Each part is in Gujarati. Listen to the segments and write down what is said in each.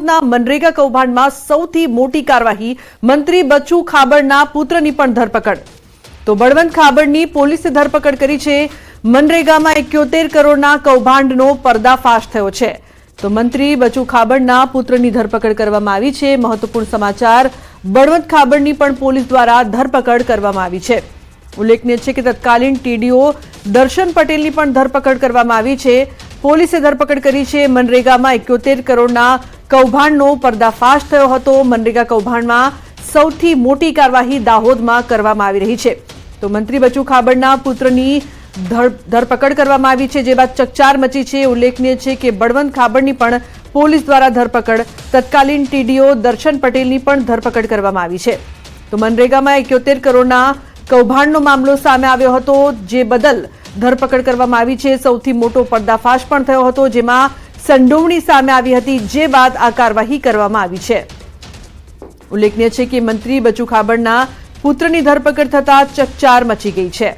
દાહોદના મનરેગા કૌભાંડમાં સૌથી મોટી કાર્યવાહી મંત્રી બચુ ખાબડના પુત્રની પણ ધરપકડ। તો બળવંત ખાબડની પોલીસે ધરપકડ કરી છે। મનરેગામાં 71 કરોડના કૌભાંડનો પર્દાફાશ થયો છે। તો મંત્રી બચુ ખાબડના પુત્રની ધરપકડ કરવામાં આવી છે। મહત્વપૂર્ણ સમાચાર, બળવંત ખાબડની પણ પોલીસ દ્વારા ધરપકડ કરવામાં આવી છે। ઉલ્લેખનીય છે કે તત્કાલીન ટીડીઓ દર્શન પટેલની પણ ધરપકડ કરવામાં આવી છે। પોલીસે ધરપકડ કરી છે। મનરેગામાં 71 કરોડના કૌભાંડનો પર્દાફાશ થયો હતો। મનરેગા કૌભાંડમાં સૌથી મોટી કાર્યવાહી દાહોદમાં કરવામાં આવી રહી છે। તો મંત્રી બચુ ખાબડના પુત્રની ધરપકડ કરવામાં આવી છે, જે બાદ ચકચાર મચી છે। ઉલ્લેખનીય છે કે બળવંત ખાબડની પણ પોલીસ દ્વારા ધરપકડ, તત્કાલીન ટીડીઓ દર્શન પટેલની પણ ધરપકડ કરવામાં આવી છે। તો મનરેગામાં 71 કરોડના કૌભાંડનો મામલો સામે આવ્યો હતો, જે બદલ ધરપકડ કરવામાં આવી છે। સૌથી મોટો પર્દાફાશ પણ થયો હતો, જેમાં સંડોવણી સામે આવી હતી, જે બાદ આ કાર્યવાહી કરવામાં આવી છે। ઉલ્લેખનીય છે કે મંત્રી બચુ ખાબડના પુત્રની ધરપકડ થતા ચકચાર મચી ગઈ છે।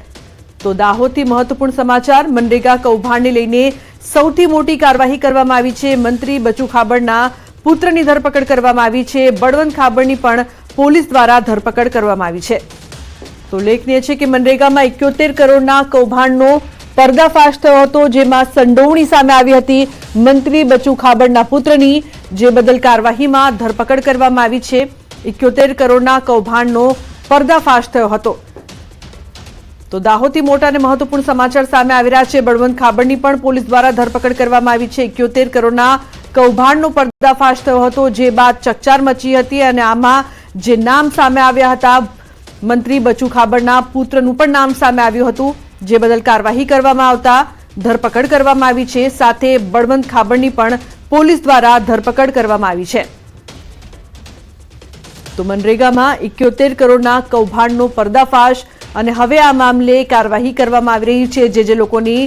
તો દાહોદથી મહત્વપૂર્ણ સમાચાર, મનરેગા કૌભાંડને લઈને સૌથી મોટી કાર્યવાહી કરવામાં આવી છે। મંત્રી બચુ ખાબડના પુત્રની ધરપકડ કરવામાં આવી છે। બળવંત ખાબડની પણ પોલીસ દ્વારા ધરપકડ કરવામાં આવી છે। તો ઉલ્લેખનીય છે કે મનરેગામાં 71 કરોડના કૌભાંડનો પર્દાફાશ થયો હતો, જેમાં સંડોવણી સામે આવી હતી મંત્રી બચુ ખાબડના પુત્રની, જે બદલ કાર્યવાહીમાં ધરપકડ કરવામાં આવી છે। 71 કરોડના કૌભાંડનો પર્દાફાશ થયો હતો। તો દાહોદથી મોટા અને મહત્વપૂર્ણ સમાચાર સામે આવી રહ્યા છે। બળવંત ખાબડની પણ પોલીસ દ્વારા ધરપકડ કરવામાં આવી છે। 71 કરોડના કૌભાંડનો પર્દાફાશ થયો હતો, જે બાદ ચકચાર મચી હતી અને આમાં જે નામ સામે આવ્યા હતા, મંત્રી બચુ ખાબડના પુત્રનું પણ નામ સામે આવ્યું હતું, જે બદલ કાર્યવાહી કરવામાં આવતા ધરપકડ કરવામાં આવી છે। સાથે બળવંત ખાબડની પણ પોલીસ દ્વારા ધરપકડ કરવામાં આવી છે। તો મનરેગામાં 71 કરોડના કૌભાંડનો પર્દાફાશ અને હવે આ મામલે કાર્યવાહી કરવામાં આવી રહી છે। જે લોકોની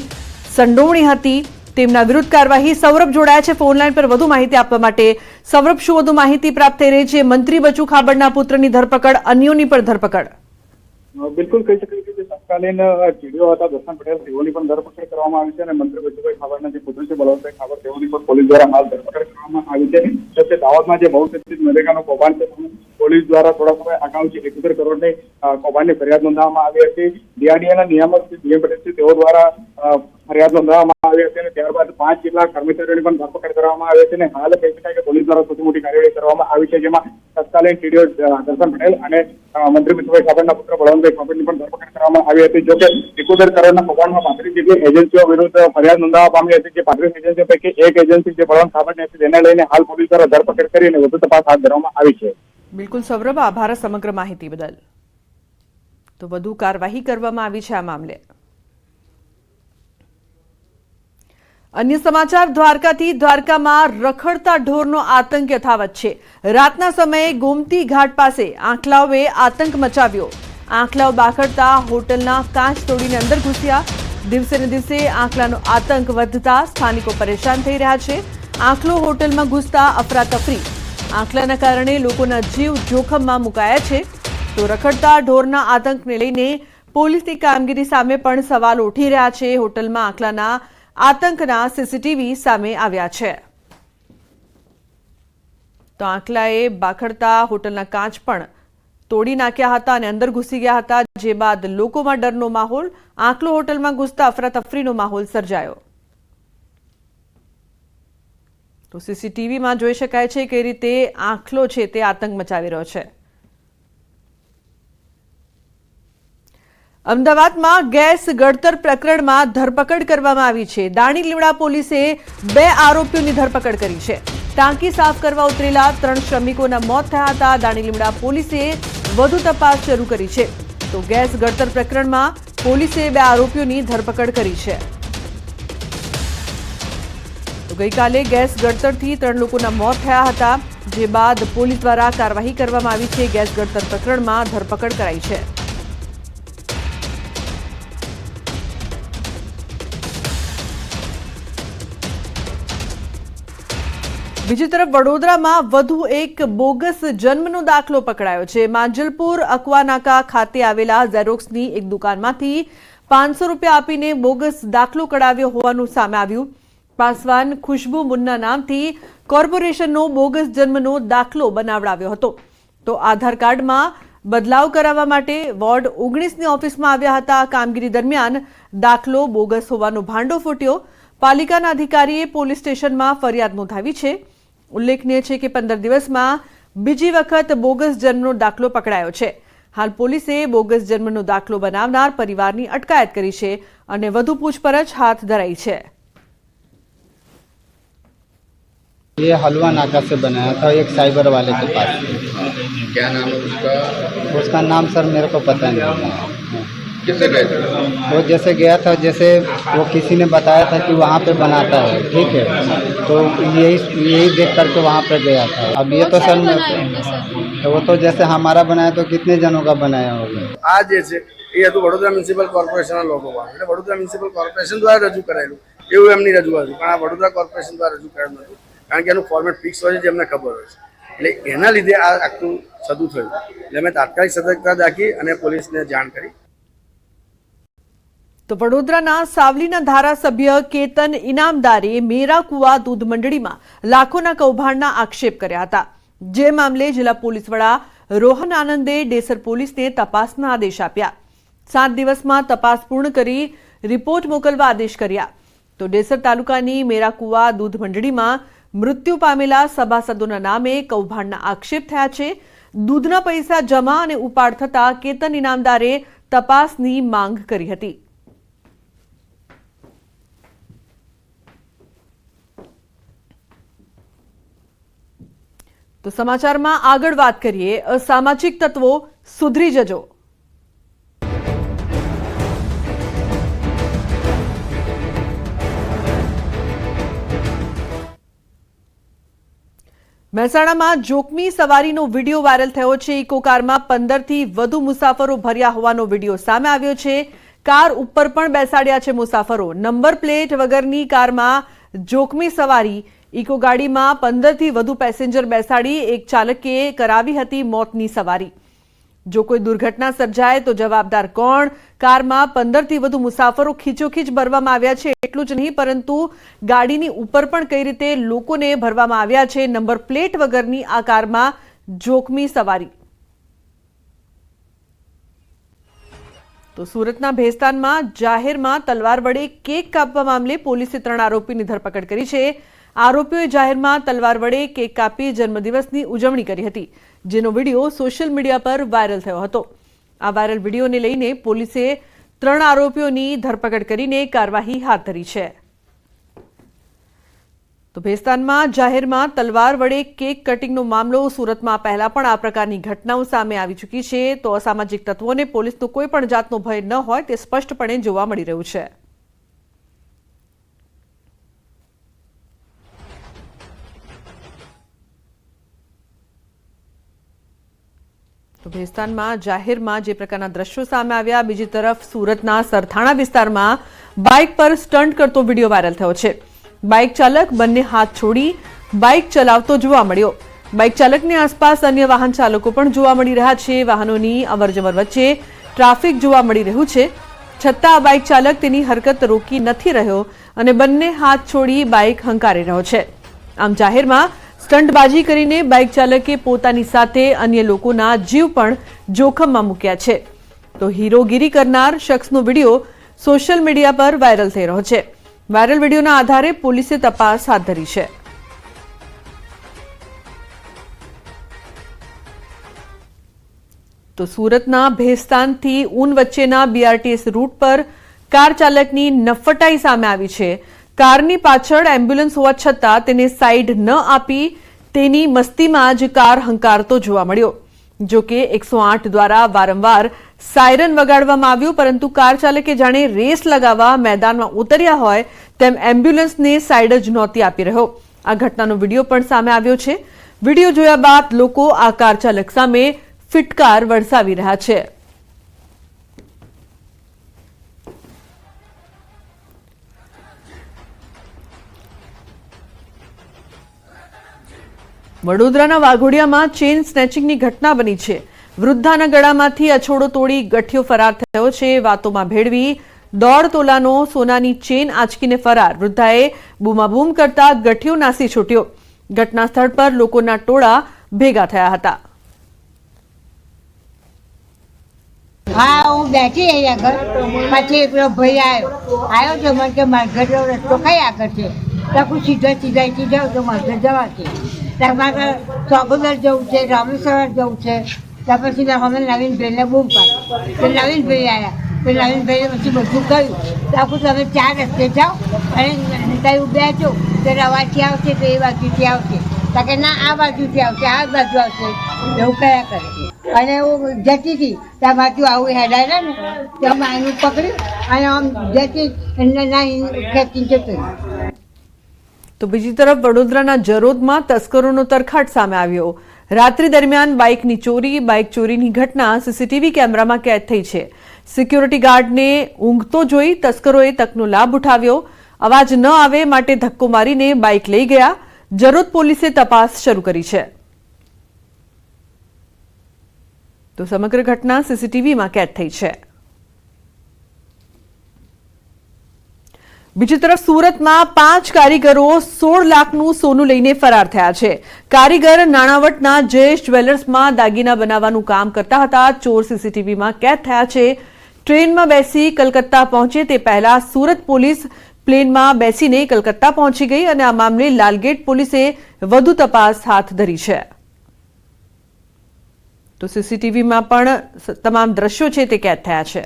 સંડોવણી હતી તેમના વિરુદ્ધ કાર્યવાહી। સૌરભ જોડાયા છે ફોનલાઈન પર વધુ માહિતી આપવા માટે। સૌરભ, શું વધુ માહિતી પ્રાપ્ત થઈ રહી છે? મંત્રી બચુ ખાબડના પુત્રની ધરપકડ, અન્યોની પણ ધરપકડ? બિલકુલ કહી શકાય કે તત્કાલીન ટીડીઓ હતા દર્શન પટેલ, તેઓની પણ ધરપકડ કરવામાં આવી છે અને મંત્રી બચુભાઈ ખાબડના જે પુત્ર છે બળવંતભાઈ ખાબડ, તેઓની પણ પોલીસ દ્વારા હાલ ધરપકડ કરવામાં આવી છે। તો દાહોદમાં જે બહુચર્ચિત મનરેગાનું કૌભાંડ છે, પોલીસ દ્વારા થોડા સમય અગાઉ 71 કરોડની કૌભાંડની ફરિયાદ નોંધવામાં આવી હતી। ડીઆરડીએના નિયામક ડીએમ પટેલ છે, તેઓ દ્વારા ફરિયાદ નોંધવામાં આવી હતી અને ત્યારબાદ 5 જેટલા કર્મચારીઓની પણ ધરપકડ કરવામાં આવી હતી અને હાલ કહી શકાય કે પોલીસ દ્વારા સૌથી મોટી કાર્યવાહી કરવામાં આવી છે, જેમાં તત્કાલીન ટીડીઓ દર્શન પટેલ અને મંત્રી બચુભાઈ ખાબડના પુત્ર બળવંતભાઈ ખાબડની પણ ધરપકડ કરવામાં આવી હતી। જો કે 71 કરોડના કૌભાંડમાં 35 જેટલી એજન્સીઓ વિરુદ્ધ ફરિયાદ નોંધવા પામી હતી, જે 35 એજન્સીઓ પૈકી એક એજન્સી જે બળવંત ખાબડની હતી, તેને લઈને હાલ પોલીસ દ્વારા ધરપકડ કરીને વધુ તપાસ હાથ ધરવામાં આવી છે। બિલકુલ સૌરભ, આભાર સમગ્ર માહિતી બદલ। તો વધુ કાર્યવાહી કરવામાં આવી છે આ મામલે। અન્ય સમાચાર, દ્વારકાથી, દ્વારકામાં રખડતા ઢોરનો આતંક યથાવત છે। રાતના સમયે ગોમતી ઘાટ પાસે આંખલાઓએ આતંક મચાવ્યો। આંખલાઓ બાખડતા હોટલના કાચ તોડીને અંદર ઘૂસ્યા। દિવસે ને દિવસે આંખલાનો આતંક વધતા સ્થાનિકો પરેશાન થઈ રહ્યા છે। આંખલો હોટલમાં ઘૂસતા અફરાતફરી, આંખલાના કારણે લોકોના જીવ જોખમમાં મુકાયા છે। તો રખડતા ઢોરના આતંકને લઈને પોલીસની કામગીરી સામે પણ સવાલ ઉઠી રહ્યા છે। હોટલમાં આંખલાના આતંકના સીસીટીવી સામે આવ્યા છે। તો આંખલાએ બાખડતા હોટલના કાચ પણ તોડી નાખ્યા હતા અને અંદર ઘૂસી ગયા હતા, જે બાદ લોકોમાં ડરનો માહોલ, આંખલો હોટલમાં ઘૂસતા અફરાતફરીનો માહોલ સર્જાયો। તો સીસીટીવીમાં જોઈ શકાય છે કે રીતે આંખલો છે તે આતંક મચાવી રહ્યો છે। અમદાવાદમાં ગેસ ગળતર પ્રકરણમાં ધરપકડ કરવામાં આવી છે। દાણીલીમડા પોલીસે 2 આરોપીઓની ધરપકડ કરી છે। ટાંકી સાફ કરવા ઉતરેલા 3 શ્રમિકોના મોત થયા હતા। દાણીલીમડા પોલીસે વધુ તપાસ શરૂ કરી છે। તો ગેસ ગળતર પ્રકરણમાં પોલીસે 2 આરોપીઓની ધરપકડ કરી છે। તો ગઈકાલે ગેસ ગળતરથી 3 લોકોના મોત થયા હતા, જે બાદ પોલીસ દ્વારા કાર્યવાહી કરવામાં આવી છે। ગેસ ગળતર પ્રકરણમાં ધરપકડ કરાઈ છે। બીજી તરફ વડોદરામાં વધુ એક બોગસ જન્મનો દાખલો પકડાયો છે। માંજલપુર અકવાનાકા ખાતે આવેલા ઝેરોક્સની એક દુકાનમાંથી 500 રૂપિયા આપીને બોગસ દાખલો કઢાવ્યો હોવાનું સામે આવ્યું। પાસવાન ખુશ્બુ મુન્ના નામથી કોર્પોરેશનનો બોગસ જન્મનો દાખલો બનાવડાવ્યો હતો. તો આધાર કાર્ડમાં બદલાવ કરાવવા માટે વોર્ડ 19ની ઓફિસમાં આવ્યા હતા. કામગીરી દરમિયાન દાખલો બોગસ હોવાનો ભાંડો ફૂટ્યો. પાલિકાના અધિકારીએ પોલીસ સ્ટેશનમાં ફરિયાદ નોંધાવી છે. ઉલ્લેખનીય છે કે 15 દિવસમાં બીજી વખત બોગસ જન્મનો દાખલો પકડાયો છે. હાલ પોલીસે બોગસ જન્મનો દાખલો બનાવનાર પરિવારની અટકાયત કરી છે અને વધુ પૂછપરછ હાથ ધરાઈ છે. ये हलवा नाका से बनाया था एक साइबर वाले के पास. क्या नाम है उसका? उसका नाम सर मेरे को पता नहीं. किससे गए थे? वो जैसे गया था, जैसे वो किसी ने बताया था कि वहाँ पे बनाता है, ठीक है, तो यही देख करके वहाँ पे गया था. अब ये तो सर तो वो तो जैसे हमारा बनाया तो कितने जनों का बनाया होगा. આ જે છે એ હતું વડોદરા મ્યુનિસિપલ કોર્પોરેશનના લોકો પાસે, એટલે વડોદરા મ્યુનિસિપલ કોર્પોરેશન દ્વારા રજૂ કરાયેલું એવું એમની રજૂઆત હતી. પણ આ વડોદરા કોર્પોરેશન દ્વારા રજૂ કરાયેલું હતું, કારણ કે એનું ફોર્મેટ ફિક્સ હોય છે જે એમને ખબર હોય છે. એટલે એના લીધે આ આખું થતું થયું. એટલે મેં તાત્કાલિક સતર્કતા દાખવી અને પોલીસને જાણ કરી. તો વડોદરાના સાવલીના ધારાસભ્ય કેતન ઇનામદારે મેરા કુવા દૂધ મંડળીમાં લાખોના કૌભાંડના આક્ષેપ કર્યા હતા. જે મામલે જિલ્લા પોલીસ વડા રોહન આનંદે ડેસર પોલીસને તપાસના આદેશ આપ્યા. 7 દિવસમાં તપાસ પૂર્ણ કરી રિપોર્ટ મોકલવા આદેશ કર્યા. તો ડેસર તાલુકાની મેરા કુવા દૂધ મંડળીમાં મૃત્યુ પામેલા સભાસદોના નામે કૌભાંડના આક્ષેપ થયા છે. દૂધના પૈસા જમા અને ઉપાડ થતા કેતન ઇનામદારે તપાસની માંગ કરી હતી. તો સમાચારમાં આગળ વાત કરીએ. અસામાજિક તત્વો સુધરી જજો. મહેસાણામાં જોખમી સવારીનો વિડીયો વાયરલ થયો છે. ઇકો કારમાં 15થી વધુ મુસાફરો ભર્યા હોવાનો વિડીયો સામે આવ્યો છે. કાર ઉપર પણ બેસાડ્યા છે મુસાફરો. નંબર પ્લેટ વગરની કારમાં જોખમી સવારી. ઇકો ગાડીમાં 15થી વધુ પેસેન્જર બેસાડી એક ચાલકે કરાવી હતી મોતની સવારી. જો કોઈ દુર્ઘટના સર્જાય તો જવાબદાર કોણ? કારમાં 15થી વધુ મુસાફરો ખીચોખીચ ભરવામાં આવ્યા છે. એટલું જ નહીં, પરંતુ ગાડીની ઉપર પણ કઈ રીતે લોકોને ભરવામાં આવ્યા છે. નંબર પ્લેટ વગરની આ કારમાં જોખમી સવારી. તો સુરતના ભેસ્તાનમાં જાહેરમાં તલવાર વડે કેક કાપવા મામલે પોલીસે 3 આરોપીની ધરપકડ કરી છે. આરોપીઓએ જાહેરમાં તલવાર વડે કેક કાપી જન્મદિવસની ઉજવણી કરી હતી, જેનો વિડીયો સોશિયલ મીડિયા પર વાયરલ થયો હતો. આ વાયરલ વિડીયોને લઈને પોલીસે 3 આરોપીઓની ધરપકડ કરીને કાર્યવાહી હાથ ધરી છે. તો ભેસ્તાનમાં જાહેરમાં તલવાર વડે કેક કટિંગનો મામલો. સુરતમાં પહેલા પણ આ પ્રકારની ઘટનાઓ સામે આવી ચૂકી છે. તો અસામાજિક તત્વોને પોલીસનો કોઈ પણ જાતનો ભય ન હોય તે સ્પષ્ટપણે જોવા મળી રહ્યું છે. તો ભેસ્તાનમાં જાહેરમાં જે પ્રકારના દ્રશ્યો સામે આવ્યા. બીજી તરફ સુરતના સરથાણા વિસ્તારમાં બાઇક પર સ્ટન્ટ કરતો વિડીયો વાયરલ થયો છે. બાઇક ચાલક બંને હાથ છોડી બાઇક ચલાવતો જોવા મળ્યો. બાઇક ચાલકની આસપાસ અન્ય વાહન ચાલકો પણ જોવા મળી રહ્યા છે. વાહનોની અવરજવર વચ્ચે ટ્રાફિક જોવા મળી રહ્યું છે. છતાં આ બાઇક ચાલક તેની હરકત રોકી નથી રહ્યો અને બંને હાથ છોડી બાઇક હંકારી રહ્યો છે. આમ જાહેરમાં સ્ટંટબાજી કરીને બાઇક ચાલકે પોતાની સાથે અન્ય લોકોના જીવ પણ જોખમમાં મૂક્યા છે. તો હીરોગીરી કરનાર શખ્સનો વિડીયો સોશિયલ મીડિયા પર વાયરલ થઈ રહ્યો છે. વાયરલ વિડીયોના આધારે પોલીસે તપાસ હાથ ધરી છે. તો સુરતના ભેસ્તાનથી ઊન વચ્ચેના બીઆરટીએસ રૂટ પર કાર ચાલકની નફટાઈ સામે આવી છે. કારની પાછળ એમ્બ્યુલન્સ હોવા છતાં તેને સાઈડ ન આપી તેની મસ્તીમાં જ કાર હંકારતો જોવા મળ્યો. જો કે 108 દ્વારા વારંવાર સાયરન વગાડવામાં આવ્યું, પરંતુ કાર ચાલકે જાણે રેસ લગાવવા મેદાનમાં ઉતર્યા હોય તેમ એમ્બ્યુલન્સને સાઈડ જ નહોતી આપી રહ્યો. આ ઘટનાનો વિડીયો પણ સામે આવ્યો છે. વિડીયો જોયા બાદ લોકો આ કાર ચાલક સામે ફિટકાર વરસાવી રહ્યા છે. વડોદરાના વાઘોડિયામાં ચેઇન સ્નેચિંગની ઘટના બની છે. વૃદ્ધાના ગળામાંથી અછોડો તોડી ગઠિયો ફરાર થયો છે. વાતોમાં ભેળવી 1.5 તોલાનો સોનાની ચેન આંચકીને ફરાર. વૃદ્ધાએ બૂમાબૂમ કરતા ગઠિયો નાસી છૂટ્યો. ઘટના સ્થળ પર લોકોના ટોળા ભેગા થયા હતા. હા, હું બેઠી અહીંયા આગળ, પછી પેલો ભાઈ આવ્યો તો મને કે મારા ઘરનો રસ્તો કઈ આગળ છે? તો હું સીધા જાઉં તો મારા ઘર જવા છે. ત્યાં મારે ચોગોદર જવું છે, રામેશ્વર જવું છે. ત્યાં પછી અમે નવીનભાઈને બૂમ પાડી, તો નવીનભાઈ આવ્યા, તો નવીનભાઈએ પછી બધું કહ્યું. તો આખું તમે 4 રસ્તે જાઓ અને ત્યાં બેઠો તો રવાથી આવશે તો એ બાજુથી આવશે, તો કે ના આ બાજુથી આવશે, આ બાજુ આવશે, એવું કયા કરે. અને હું જતી હતી ત્યાં બાજુ આવું હેડાયેલા ને તો અમે આનું પકડ્યું અને આમ જતી ના ખેંચીને જતો. તો બીજી તરફ વડોદરાના જરોદમાં તસ્કરોનો તરખાટ સામે આવ્યો. રાત્રિ દરમિયાન બાઇકની ચોરી, બાઇક ચોરીની ઘટના સીસીટીવી કેમેરામાં કેદ થઈ છે. સિક્યોરિટી ગાર્ડને ઊંઘતો જોઈ તસ્કરોએ તકનો લાભ ઉઠાવ્યો. અવાજ ન આવે માટે ધક્કો મારીને બાઇક લઈ ગયા. જરોદ પોલીસે તપાસ શરૂ કરી છે. તો સમગ્ર ઘટના સીસીટીવીમાં કેદ થઈ છે. બીજી તરફ સુરતમાં 5 કારીગરો 16 લાખનું સોનું લઈને ફરાર થયા છે. કારીગર નાણાવટના જયેશ જ્વેલર્સમાં દાગીના બનાવવાનું કામ કરતા હતા. ચોર સીસીટીવીમાં કેદ થયા છે. ટ્રેનમાં બેસી કલકત્તા પહોંચે તે પહેલા સુરત પોલીસ પ્લેનમાં બેસીને કલકત્તા પહોંચી ગઈ અને આ મામલે લાલગેટ પોલીસે વધુ તપાસ હાથ ધરી છે. તો સીસીટીવીમાં પણ તમામ દ્રશ્યો છે તે કેદ થયા છે.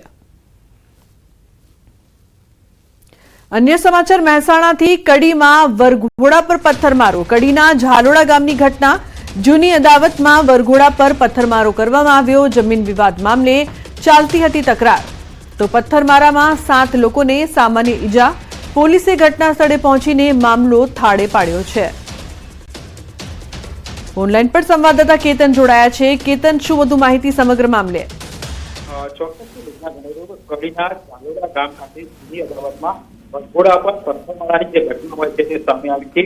અન્ય સમાચાર મહેસાણાથી કડીમાં વરઘોડા પર પથ્થરમારો. કડીના ઝાલોડા ગામની ઘટના. જૂની અદાવતમાં વરઘોડા પર પથ્થરમારો કરવામાં આવ્યો. જમીન વિવાદ મામલે ચાલતી હતી તકરાર. તો પથ્થરમારામાં 7 લોકોને સામાન્ય ઈજા. પોલીસે ઘટના સ્થળે પહોંચીને મામલો થાળે પાડ્યો છે. ઓનલાઈન પર સંવાદદાતા કેતન જોડાયા છે. કેતન, શું વધુ માહિતી સમગ્ર મામલે? કડીના ઝાલોડા ગામ ખાતે જૂની અદાવતમાં વરઘોડા પર પથ્થરમારાની જે ઘટના હોય છે તે સામે આવી છે.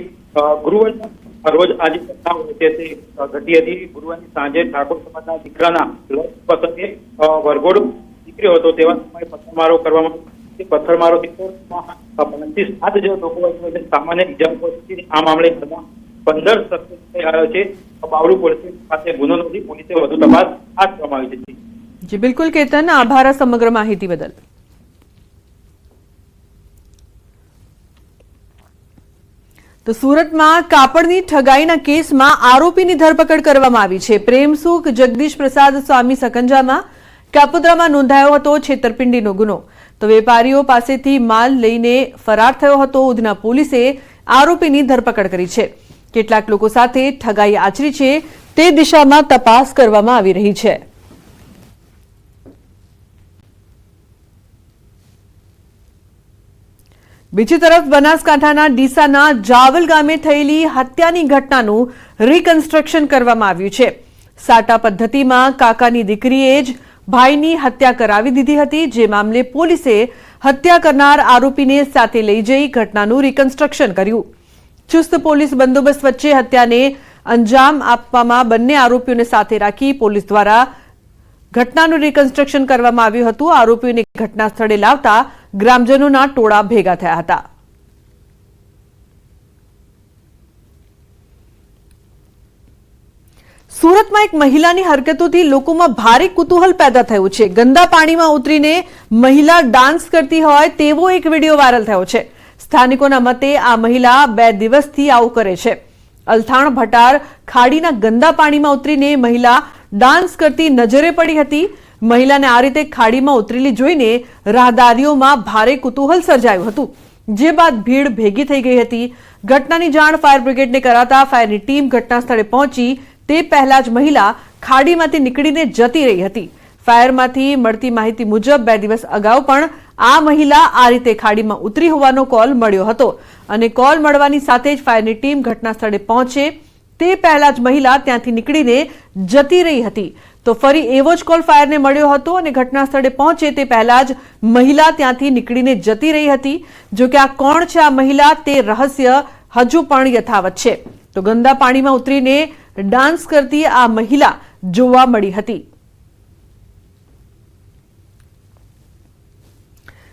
ગુરુવારના રોજ આ જે ઘટના હોય છે તે ઘટી હતી. ગુરુવારની સાંજે ઠાકોર સમાજના દીકરાના લગ્ન પ્રસંગે વરઘોડો નીકળ્યો હતો તેવા સમયે પથ્થરમારો કરવામાં પથ્થરમારોથી 7 જેવા લોકો સામાન્ય ઈજા પહોંચી. આ મામલે 15 સસ્પેન્ડ આવ્યો છે. બાવળુ પોલીસ પાસે ગુનો નોંધી પોલીસે વધુ તપાસ હાથ ધરવામાં આવી છે. જી બિલકુલ કેતન, આભાર સમગ્ર માહિતી બદલ. તો સુરતમાં કાપડની ઠગાઈના કેસમાં આરોપીની ધરપકડ કરવામાં આવી છે. પ્રેમસુખ જગદીશ પ્રસાદ સ્વામી સકંજામાં કાપોદ્રામાં નોંધાયો હતો છેતરપિંડીનો ગુનો. તો વેપારીઓ પાસેથી માલ લઈને ફરાર થયો હતો. ઉધના પોલીસે આરોપીની ધરપકડ કરી છે. કેટલાક લોકો સાથે ઠગાઈ આચરી છે તે દિશામાં તપાસ કરવામાં આવી રહી છે. બીજી તરફ બનાસકાંઠાના ડીસાના જાવલ ગામે થયેલી હત્યાની ઘટનાનું રિકન્સ્ટ્રક્શન કરવામાં આવ્યું છે. સાટા પદ્ધતિમાં કાકાની દીકરીએ જ ભાઈની હત્યા કરાવી દીધી હતી. જે મામલે પોલીસે હત્યા કરનાર આરોપીને સાથે લઈ જઈ ઘટનાનું રિકન્સ્ટ્રક્શન કર્યું. ચુસ્ત પોલીસ બંદોબસ્ત વચ્ચે હત્યાને અંજામ આપવામાં બંને આરોપીઓને સાથે રાખી પોલીસ દ્વારા ઘટનાનું રિકન્સ્ટ્રક્શન કરવામાં આવ્યું હતું. આરોપીઓને ઘટના સ્થળે લાવતા ગ્રામજનોના ટોળા ભેગા થયા હતા. સુરતમાં એક મહિલાની હરકતોથી લોકોમાં ભારે કુતૂહલ પેદા થયું છે. ગંદા પાણીમાં ઉતરીને મહિલા ડાન્સ કરતી હોય તેવો એક વિડીયો વાયરલ થયો છે. સ્થાનિકોના મતે આ મહિલા 2 દિવસથી આવું કરે છે. અલથાણ ભટાર ખાડીના ગંદા પાણીમાં ઉતરીને મહિલા ડાન્સ કરતી નજરે પડી હતી. મહિલાને આ રીતે ખાડીમાં ઉતરેલી જોઈને રાહદારીઓમાં ભારે કુતૂહલ સર્જાયું હતું. જે બાદ ભીડ ભેગી થઈ ગઈ હતી. ઘટનાની જાણ ફાયર બ્રિગેડને કરાતા ફાયરની ટીમ ઘટના સ્થળે પહોંચી તે પહેલા જ મહિલા ખાડીમાંથી નીકળીને જતી રહી હતી. ફાયરમાંથી મળતી માહિતી મુજબ 2 દિવસ અગાઉ પણ આ મહિલા આ રીતે ખાડીમાં ઉતરી હોવાનો કોલ મળ્યો હતો અને કોલ મળવાની સાથે જ ફાયરની ટીમ ઘટના સ્થળે પહોંચે તે પહેલા જ મહિલા ત્યાંથી નીકળીને જતી રહી હતી. તો ફરી એવો જ કોલ ફાયરને મળ્યો હતો અને ઘટના સ્થળે પહોંચે તે પહેલા જ મહિલા ત્યાંથી નીકળીને જતી રહી હતી. જો કે આ કોણ છે આ મહિલા તે રહસ્ય હજુ પણ યથાવત છે. તો ગંદા પાણીમાં ઉતરીને ડાન્સ કરતી આ મહિલા જોવા મળી હતી.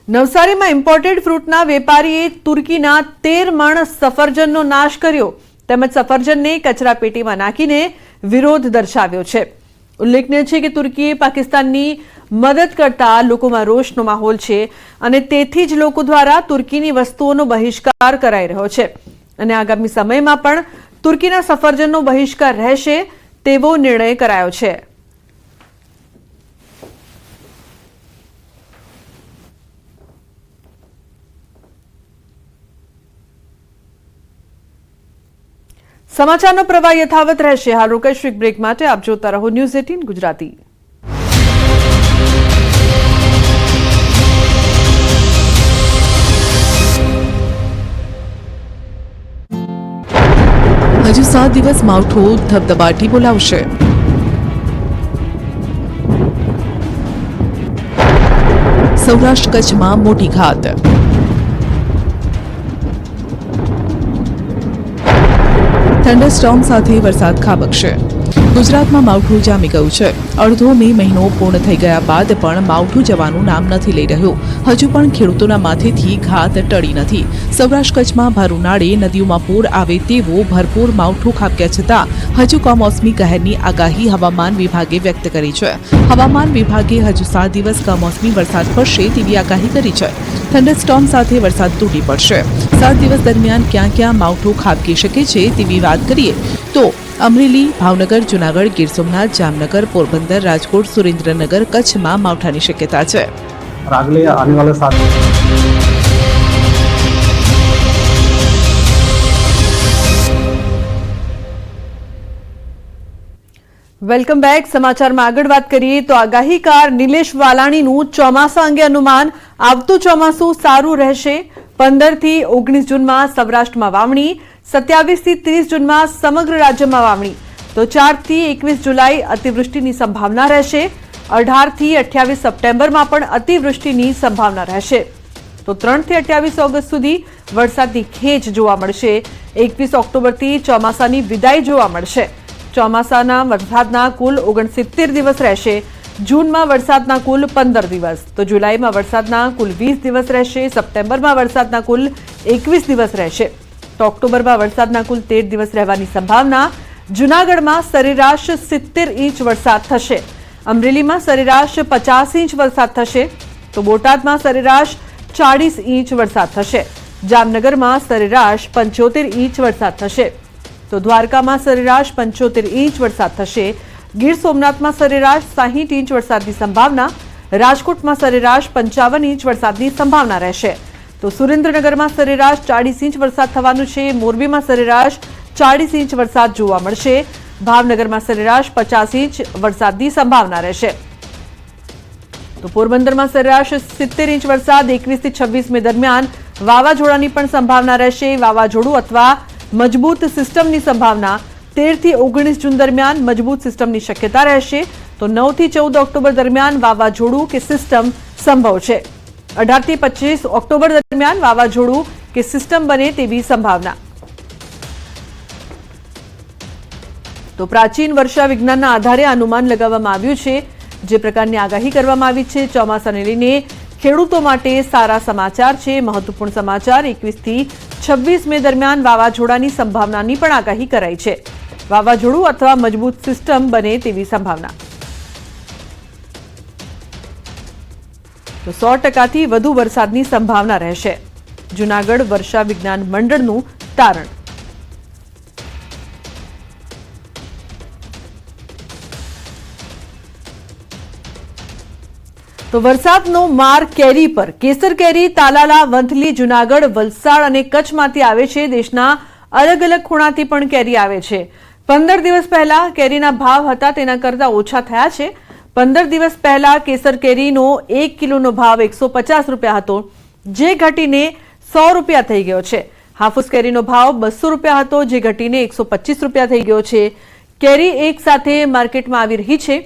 નવસારીમાં ઇમ્પોર્ટેડ ફ્રૂટના વેપારીએ તુર્કીના 13 મણ સફરજનનો નાશ કર્યો તેમજ સફરજનને કચરાપેટીમાં નાખીને વિરોધ દર્શાવ્યો છે. ઉલ્લેખનીય છે કે તુર્કીએ પાકિસ્તાનની મદદ કરતા લોકોમાં રોષનો માહોલ છે અને તેથી જ લોકો દ્વારા તુર્કીની વસ્તુઓનો બહિષ્કાર કરાઈ રહ્યો છે અને આગામી સમયમાં પણ તુર્કીના સફરજનનો બહિષ્કાર રહેશે તેવો નિર્ણય કરાયો છે. સમાચારનો પ્રવાહ યથાવત રહેશે. હાલ રોકાઈશું એક બ્રેક માટે. આપ જોતા રહો ન્યૂઝ 18 ગુજરાતી. હજુ 7 દિવસ માવઠું ધબધબાટી બોલાવશે. સૌરાષ્ટ્ર કચ્છમાં મોટી ઘાત. થંડરસ્ટોર્મ સાથે વરસાદ ખાબકશે. ગુજરાતમાં માવઠું જામી ગયું છે. અડધો મે મહિનો પૂર્ણ થઈ ગયા બાદ પણ માવઠું જવાનું નામ નથી લઈ રહ્યું. હજુ પણ ખેડૂતોના માથેથી ઘાત ટળી નથી. સૌરાષ્ટ્ર કચ્છમાં ભર ઉનાળે નદીઓમાં પૂર આવે તેવું ભરપૂર માવઠું ખાબક્યા છતાં હજુ કમોસમી કહેરની આગાહી હવામાન વિભાગે વ્યક્ત કરી છે. હવામાન વિભાગે હજુ 7 દિવસ કમોસમી વરસાદ પડશે તેવી આગાહી કરી છે. થંડરસ્ટોર્મ સાથે વરસાદ તૂટી પડશે. 7 દિવસ દરમિયાન ક્યાં ક્યાં માવઠું ખાબકી શકે છે તેવી વાત કરીએ તો અમરેલી, ભાવનગર, જૂનાગઢ, ગીર સોમનાથ, જામનગર, પોરબંદર, રાજકોટ, સુરેન્દ્રનગર, કચ્છમાં માવઠાની શક્યતા છે. अगले आने वाले 7 વેલકમ બેક. સમાચારમાં આગળ વાત કરીએ તો આગાહીકાર નિલેશ વાલાણીનું ચોમાસા અંગે અનુમાન. આવતું ચોમાસું સારું રહેશે. 15 થી 19 જૂનમાં સૌરાષ્ટ્રમાં વાવણી, 27 થી 30 જૂનમાં સમગ્ર રાજ્યમાં વાવણી, તો 4 થી 21 જુલાઈ અતિવૃષ્ટિની સંભાવના રહેશે. 18 થી 28 સપ્ટેમ્બરમાં પણ અતિવૃષ્ટિની સંભાવના રહેશે. તો 3 થી 28 ઓગસ્ટ સુધી વરસાદની ખેંચ જોવા મળશે. 21 ઓક્ટોબરથી ચોમાસાની વિદાય જોવા મળશે. ચોમાસાના વરસાદના કુલ 69 દિવસ રહેશે. જૂનમાં વરસાદના કુલ 15 દિવસ, તો જુલાઈમાં વરસાદના કુલ 20 દિવસ રહેશે. સપ્ટેમ્બરમાં વરસાદના કુલ 21 દિવસ રહેશે. તો ઓક્ટોબરમાં વરસાદના કુલ 13 દિવસ રહેવાની સંભાવના. જૂનાગઢમાં સરેરાશ 70 ઇંચ વરસાદ થશે. અમરેલીમાં સરેરાશ 50 ઇંચ વરસાદ થશે. તો બોટાદમાં સરેરાશ 40 ઇંચ વરસાદ થશે. જામનગરમાં સરેરાશ 75 ઇંચ વરસાદ થશે. તો દ્વારકામાં સરેરાશ 75 ઇંચ વરસાદ થશે. ગીર સોમનાથમાં સરેરાશ 60 ઇંચ વરસાદની સંભાવના. રાજકોટમાં સરેરાશ 55 ઇંચ વરસાદની સંભાવના રહેશે. તો સુરેન્દ્રનગરમાં સરેરાશ 40 ઇંચ વરસાદ થવાનું છે. મોરબીમાં સરેરાશ 40 ઇંચ વરસાદ જોવા મળશે. ભાવનગરમાં સરેરાશ 50 ઇંચ વરસાદની સંભાવના રહેશે. તો પોરબંદરમાં સરેરાશ 70 ઇંચ વરસાદ. 21 થી 26 મે દરમિયાન વાવાઝોડાની પણ સંભાવના રહેશે. વાવાઝોડું અથવા મજબૂત સિસ્ટમની સંભાવના. 13 થી 19 જૂન દરમિયાન મજબૂત સિસ્ટમની શક્યતા રહેશે. તો 9 થી 14 ઓક્ટોબર દરમિયાન વાવાઝોડું કે સિસ્ટમ સંભવ છે. 18 થી 25 ઓક્ટોબર દરમિયાન વાવાઝોડું કે સિસ્ટમ બને તેવી સંભાવના. તો પ્રાચીન વર્ષા વિજ્ઞાનના આધારે અનુમાન લગાવવામાં આવ્યું છે. જે પ્રકારની આગાહી કરવામાં આવી છે ચોમાસાને લઈને ખેડૂતો માટે સારા સમાચાર છે. મહત્વપૂર્ણ સમાચાર. 21 થી 26 મે દરમિયાન વાવાઝોડાની સંભાવનાની પણ આગાહી કરાઈ છે. વાવાઝોડું અથવા મજબૂત સિસ્ટમ બને તેવી સંભાવના. તો 100% વધુ વરસાદની સંભાવના રહેશે. જૂનાગઢ વર્ષા વિજ્ઞાન મંડળનું તારણ. તો વરસાદનો માર કેરી પર. કેસર કેરી તાલાલા, વંથલી, જૂનાગઢ, વલસાડ અને કચ્છમાંથી આવે છે. દેશના અલગ અલગ ખૂણાથી પણ કેરી આવે છે. 15 દિવસ પહેલા કેરીના ભાવ હતા તેના કરતા ઓછા થયા છે. 15 દિવસ પહેલા કેસર કેરીનો 1 કિલોનો ભાવ 150 રૂપિયા હતો, જે ઘટીને 100 રૂપિયા થઈ ગયો છે. હાફૂસ કેરીનો ભાવ 200 રૂપિયા હતો, જે ઘટીને 125 રૂપિયા થઈ ગયો છે. કેરી એક સાથે માર્કેટમાં આવી રહી છે,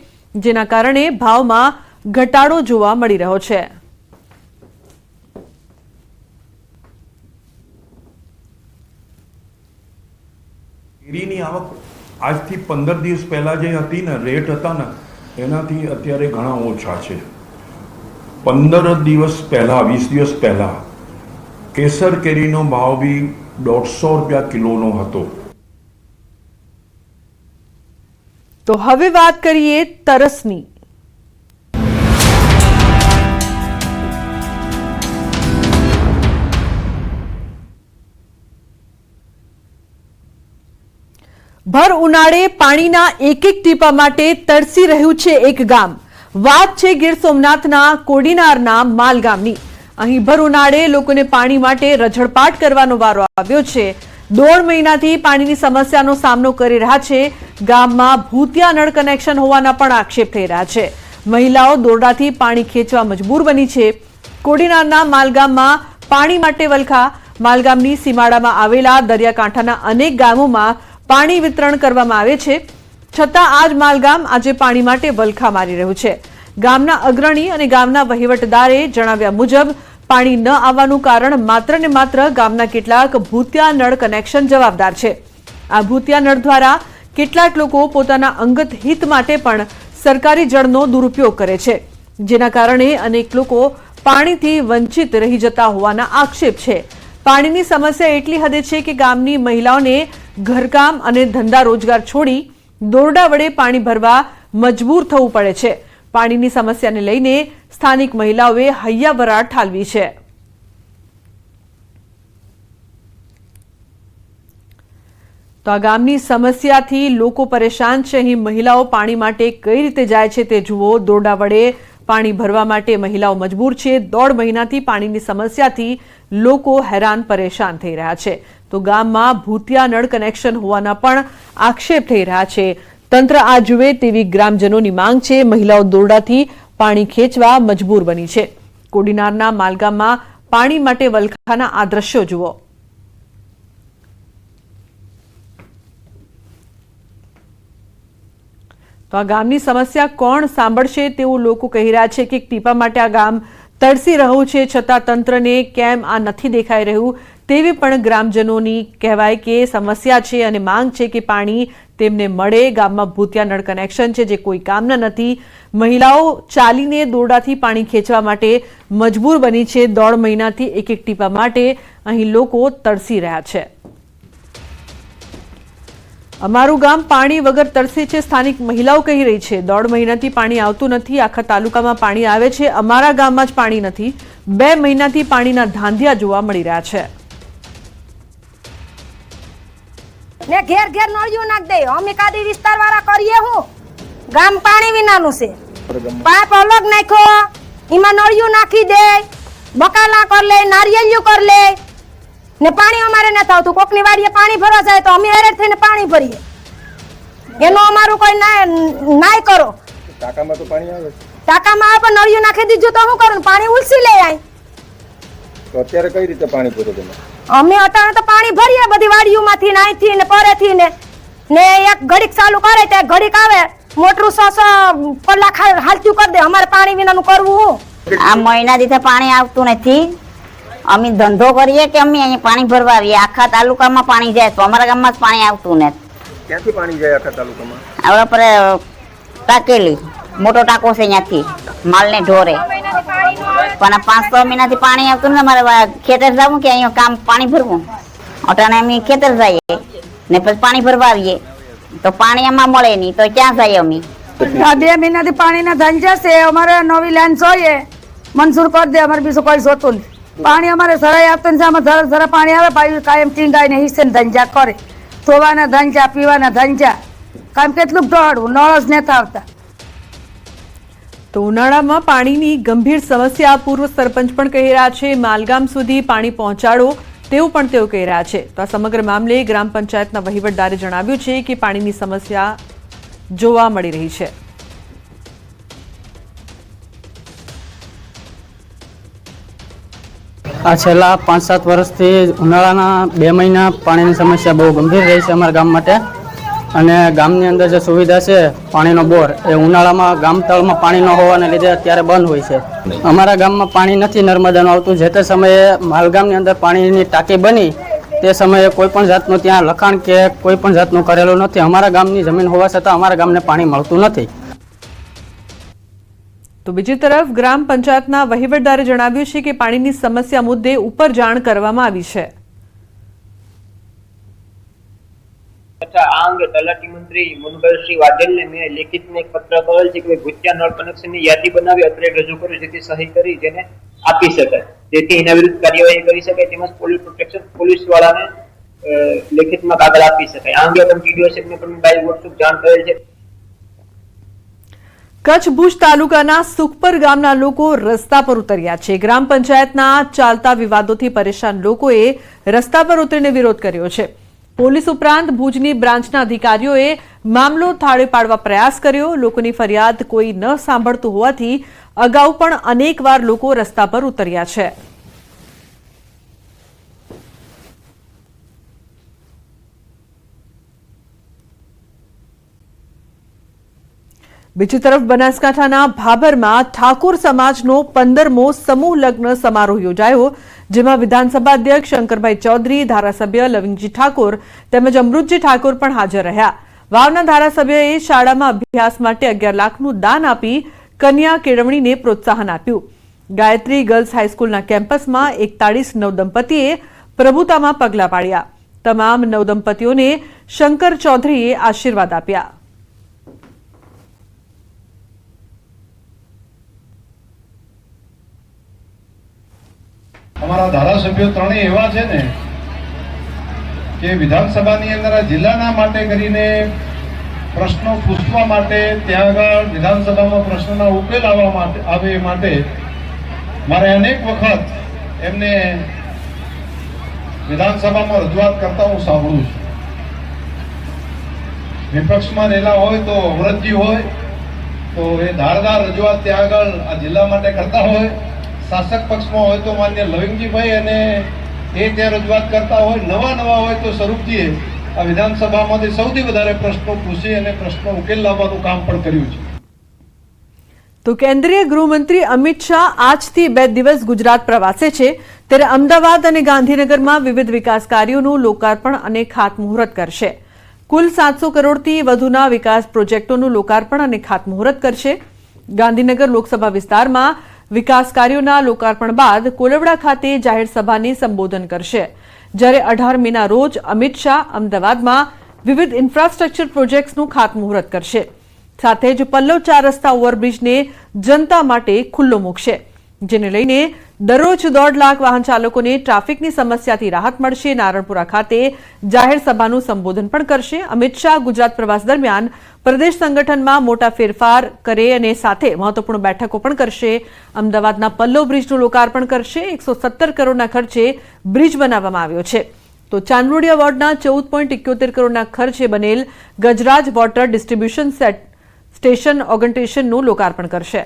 જેના કારણે ભાવમાં ઘટાડો જોવા મળી રહ્યો છે. કેરીની આવક આજથી 15 દિવસ પહેલા જે હતી ને રેટ હતા ને એનાથી અત્યારે ઘણા ઓછા છે. 15 દિવસ પહેલા 20 દિવસ પહેલા કેસર કેરીનો ભાવ બી 150 રૂપિયા કિલોનો હતો. તો હવે વાત કરીએ તરસની. ભર ઉનાળે પાણીના એક એક ટીપા માટે તરસી રહ્યું છે એક ગામ. વાત છે ગીર સોમનાથના કોડીનારના માલ ગામની. અહીં ભર ઉનાળે લોકોને પાણી માટે રઝળપાટ કરવાનો વારો આવ્યો છે. 1.5 મહિનાથી પાણીની સમસ્યાનો સામનો કરી રહ્યા છે. ગામમાં ભૂતિયા નળ કનેક્શન હોવાના પણ આક્ષેપ થઈ રહ્યા છે. મહિલાઓ દોરડાથી પાણી ખેંચવા મજબૂર બની છે. કોડીનારના માલગામમાં પાણી માટે વલખા. માલગામની સીમાડામાં આવેલા દરિયાકાંઠાના અનેક ગામોમાં પાણી વિતરણ કરવામાં આવે છે, છતાં આ જ માલગામ આજે પાણી માટે વલખા મારી રહ્યું છે. ગામના અગ્રણી અને ગામના વહીવટદારે જણાવ્યા મુજબ પાણી ન આવવાનું કારણ માત્ર ને માત્ર ગામના કેટલાક ભૂતિયા નળ કનેક્શન જવાબદાર છે. આ ભૂતિયા નળ દ્વારા કેટલાક લોકો પોતાના અંગત હિત માટે પણ સરકારી જળનો દુરુપયોગ કરે છે, જેના કારણે અનેક લોકો પાણીથી વંચિત રહી જતા હોવાના આક્ષેપ છે. પાણીની સમસ્યા એટલી હદે છે કે ગામની મહિલાઓને ઘરકામ અને ધંધા રોજગાર છોડી દોરડા વડે પાણી ભરવા મજબૂર થવું પડે છે. પાણીની સમસ્યાને લઈને સ્થાનિક મહિલાઓએ હૈયાવરાટ ઠાલવી છે. તો આ ગામની સમસ્યાથી લોકો પરેશાન છે. અહીં મહિલાઓ પાણી માટે કઈ રીતે જાય છે તે જુઓ. દોરડા વડે પાણી ભરવા માટે મહિલાઓ મજબૂર છે. 1.5 મહિનાથી પાણીની સમસ્યાથી લોકો હેરાન પરેશાન થઈ રહ્યા છે. તો ગામમાં ભૂતિયા નળ કનેક્શન હોવાના પણ આક્ષેપ થઈ રહ્યા છે. તંત્ર આ જુએ તેવી ગ્રામજનોની માંગ છે. મહિલાઓ દોરડાથી પાણી ખેંચવા મજબૂર બની છે. કોડીનારના માલગામમાં પાણી માટે વલખાના આ દ્રશ્યો જુઓ. તો આ ગામની સમસ્યા કોણ સાંભળશે તેવું લોકો કહી રહ્યા છે કે ટીપા માટે આ ગામ તરસી રહ્યું છે, છતાં તંત્રને કેમ આ નથી દેખાઈ રહ્યું તેવી પણ ગ્રામજનોની કહેવાય કે સમસ્યા છે અને માંગ છે કે પાણી તેમને મળે. ગામમાં ભૂતિયા નળ કનેક્શન છે જે કોઈ કામના નથી. મહિલાઓ ચાલીને દોરડાથી પાણી ખેંચવા માટે મજબૂર બની છે. 1.5 મહિનાથી એક એક ટીપા માટે અહીં લોકો તરસી રહ્યા છે. અમારું ગામ પાણી વગર તરસે છે, સ્થાનિક મહિલાઓ કહી રહી છે. 1.5 મહિનાથી પાણી આવતું નથી. આખા તાલુકામાં પાણી આવે છે, અમારા ગામમાં જ પાણી નથી. 2 મહિનાથી પાણીના ધાંધિયા જોવા મળી રહ્યા છે. ને ઘેર ઘેર નળિયું નાખ દે. અમે કાદી વિસ્તાર વાળા કરીએ હું ગામ પાણી વિનાનું છે. પાઇપ અલગ નાખ્યો, એમાં નળિયું નાખી દે, બકાલા કર લે, નારિયેલિયું કર લે ને પાણી અમારે નથી આવતું. કોકની વાડીએ પાણી ભરવા જાય તો અમે હેરેટ થઈને પાણી ભરીએ. એનો અમારું કોઈ નાય કરો. ટાંકામાં તો પાણી આવે છે. ટાંકામાં આવે પણ નળિયું નાખી દીધું તો શું કરું? પાણી ઉલસી લે આય. તો અત્યારે કઈ રીતે પાણી ભરો તમે? અમે અટાણે તો પાણી ભરીએ બધી વાડીઓમાંથી ને અહીંથી ને પરેથી ને એક ઘડીક ચાલુ કરે ત્યાં ઘડીક આવે મોટરું 6 કલાક હાલતું કરી દે. અમારે પાણી વિનાનું કરવું હું? આ મહિનાથી પાણી આવતું નથી. અમે ધંધો કરીએ કે અમે અહીંયા પાણી ભરવા આવીએ. આખા તાલુકામાં પાણી જાય તો અમારા ગામમાં જ પાણી આવતું નથી. ક્યાંથી પાણી જાય આખા તાલુકામાં? આવડા પર ટાકેલી મોટો ટાંકો છે ત્યાંથી માલને ઢોરે. પણ 5-6 મહિનાથી પાણી આવતું નથી. અમારે ખેતર જવું કે અહીંયા કામ પાણી ભરવું. અટાણે અમે ખેતર જઈએ ને પછી પાણી ભરવા આવીએ તો પાણી એમાં મળે નહીં તો ક્યાં જઈએ અમે? 2 મહિનાથી પાણીના ધંધા છે. અમારે નવી લાઈન જોઈએ મંજૂર કરી દે. અમારે બીજું કોઈ જોતું નથી. પાણી અમારે સરાઈ આપતું નથી. આમાં જરા પાણી આવે પાણી કાયમ ટીંગાઈને હિસ્સે ધંધા કરે. ધોવાના ધંધા, પીવાના ધંધા, કામ કેટલું દોડવું, નળ જ નથી આવતા. તો ઉનાળામાં પાણીની ગંભીર સમસ્યા પૂર્વ સરપંચ પણ કહી રહ્યા છે. માલગામ સુધી પાણી પહોંચાડો તેવું પણ તેઓ કહી રહ્યા છે. તો આ સમગ્ર મામલે ગ્રામ પંચાયતના વહીવટદારે જણાવ્યું છે કે પાણીની સમસ્યા જોવા મળી રહી છે. આ છેલ્લા 5-7 વર્ષથી ઉનાળાના 2 મહિના પાણીની સમસ્યા બહુ ગંભીર રહી છે અમારા ગામ માટે. અને ગામની અંદર જે સુવિધા છે પાણીનો બોર એ ઉનાળામાં ગામ તળમાં પાણી ન હોવાને લીધે અત્યારે બંધ હોય છે. અમારા ગામમાં પાણી નથી નર્મદાનું આવતું. જે તે સમયે માલગામની અંદર પાણીની ટાંકી બની તે સમયે કોઈ પણ જાતનું ત્યાં લખાણ કે કોઈ પણ જાતનું કરેલું નથી. અમારા ગામની જમીન હોવા છતાં અમારા ગામને પાણી મળતું નથી. તો બીજી તરફ ગ્રામ પંચાયતના વહીવટદારે જણાવ્યું છે કે પાણીની સમસ્યા મુદ્દે ઉપર જાણ કરવામાં આવી છે. તથા આ અંગે તલાટી મંત્રી મુનગલસિંહ વાઘેલને મેં લેખિતમાં એક પત્ર કરેલ છે કે ભૂતિયા નળ કનેક્શનની યાદી બનાવી અત્રે રજૂ કરી જેથી સહી કરી જેને આપી શકાય, જેથી એના વિરુદ્ધ કાર્યવાહી કરી શકાય તેમજ પોલીસ પ્રોટેક્શન પોલીસ વાળાને લેખિતમાં કાગળ આપી શકાય. આ અંગે પણ ટીડીઓ સાહેબને પણ બાય વોટ્સએપ જાણ કરેલ છે. કચ્છ ભુજ તાલુકાના સુખપર ગામના લોકો રસ્તા પર ઉતર્યા છે. ગ્રામ પંચાયતના ચાલતા વિવાદોથી પરેશાન લોકોએ રસ્તા પર ઉતરીને વિરોધ કર્યો છે. પોલીસ ઉપરાંત ભુજની બ્રાન્ચના અધિકારીઓએ મામલો થાળે પાડવા પ્રયાસ કર્યો. લોકોની ફરિયાદ કોઈ ન સાંભળતું હોવાથી અગાઉ પણ અનેકવાર લોકો રસ્તા પર ઉતર્યા છે. બીજી તરફ બનાસકાંઠાના ભાભરમાં ઠાકોર સમાજનો 15મો સમૂહ લગ્ન સમારોહ યોજાયો, જેમાં વિધાનસભા અધ્યક્ષ શંકરભાઈ ચૌધરી, ધારાસભ્ય લવિંગજી ઠાકોર તેમજ અમૃતજી ઠાકોર પણ હાજર રહ્યા. વાવના ધારાસભ્યએ શાળામાં અભ્યાસ માટે 11 લાખનું દાન આપી કન્યા કેળવણીને પ્રોત્સાહન આપ્યું. ગાયત્રી ગર્લ્સ હાઈસ્કૂલના કેમ્પસમાં 41 નવદંપતીએ પ્રભુતામાં પગલાં પાડ્યા. તમામ નવદંપતીઓને શંકર ચૌધરીએ આશીર્વાદ આપ્યા. અમારા ધારાસભ્યો ત્રણેય એવા છે ને કે વિધાનસભાની અંદર આ જિલ્લાના માટે કરીને પ્રશ્નો પૂછવા માટે, ત્યાં આગળ વિધાનસભામાં પ્રશ્નોના ઉકેલ આવે એ માટે મારે અનેક વખત એમને વિધાનસભામાં રજૂઆત કરતા હું સાંભળું છું. વિપક્ષમાં રહેલા હોય તો અમૃતજી હોય તો એ ધારદાર રજૂઆત ત્યાં આગળ આ જિલ્લા માટે કરતા હોય, શાસક પક્ષમાં હોય તો માન્ય લવિંગજીભાઈ અને એ ત્યાં રજૂઆત કરતા હોય, નવા હોય તો સ્વરૂપજીએ આ વિધાનસભામાંથી સૌથી વધારે પ્રશ્નો પૂછી અને પ્રશ્નો ઉકેલ લાવવાનું કામ પણ કર્યું છે. તો કેન્દ્રીય ગૃહમંત્રી અમિત શાહ આજથી 2 દિવસ ગુજરાત પ્રવાસે છે, ત્યારે અમદાવાદ અને ગાંધીનગરમાં વિવિધ વિકાસ કાર્યોનું લોકાર્પણ અને ખાતમુહૂર્ત કરશે. કુલ 700 કરોડથી વધુના વિકાસ પ્રોજેક્ટોનું લોકાર્પણ અને ખાતમુહૂર્ત કરશે. ગાંધીનગર લોકસભા વિસ્તારમાં વિકાસ કાર્યોના લોકાર્પણ બાદ કોલવડા ખાતે જાહેર સભાને સંબોધન કરશે, જ્યારે 18 મેના રોજ અમિત શાહ અમદાવાદમાં વિવિધ ઇન્ફ્રાસ્ટ્રક્ચર પ્રોજેક્ટ્સનું ખાતમુહૂર્ત કરશે. સાથે જ પલ્લવ 4 રસ્તા ઓવરબ્રિજને જનતા માટે ખુલ્લો મૂકશે, જેને લઈને દરરોજ 1.5 લાખ વાહન ચાલકોને ટ્રાફિકની સમસ્યાથી રાહત મળશે. નારણપુરા ખાતે જાહેર સભાનું સંબોધન પણ કરશે. અમિત શાહ ગુજરાત પ્રવાસ દરમિયાન પ્રદેશ સંગઠનમાં મોટા ફેરફાર કરે અને સાથે મહત્વપૂર્ણ બેઠકો પણ કરશે. અમદાવાદના પલ્લવ બ્રિજનું લોકાર્પણ કરશે. 117 કરોડના ખર્ચે બ્રિજ બનાવવામાં આવ્યો છે. તો ચાંદલોડિયા વોર્ડના 14.71 કરોડના ખર્ચે બનેલ ગજરાજ વોટર ડિસ્ટ્રીબ્યુશન સ્ટેશન ઓગમેન્ટેશનનું લોકાર્પણ કરશે.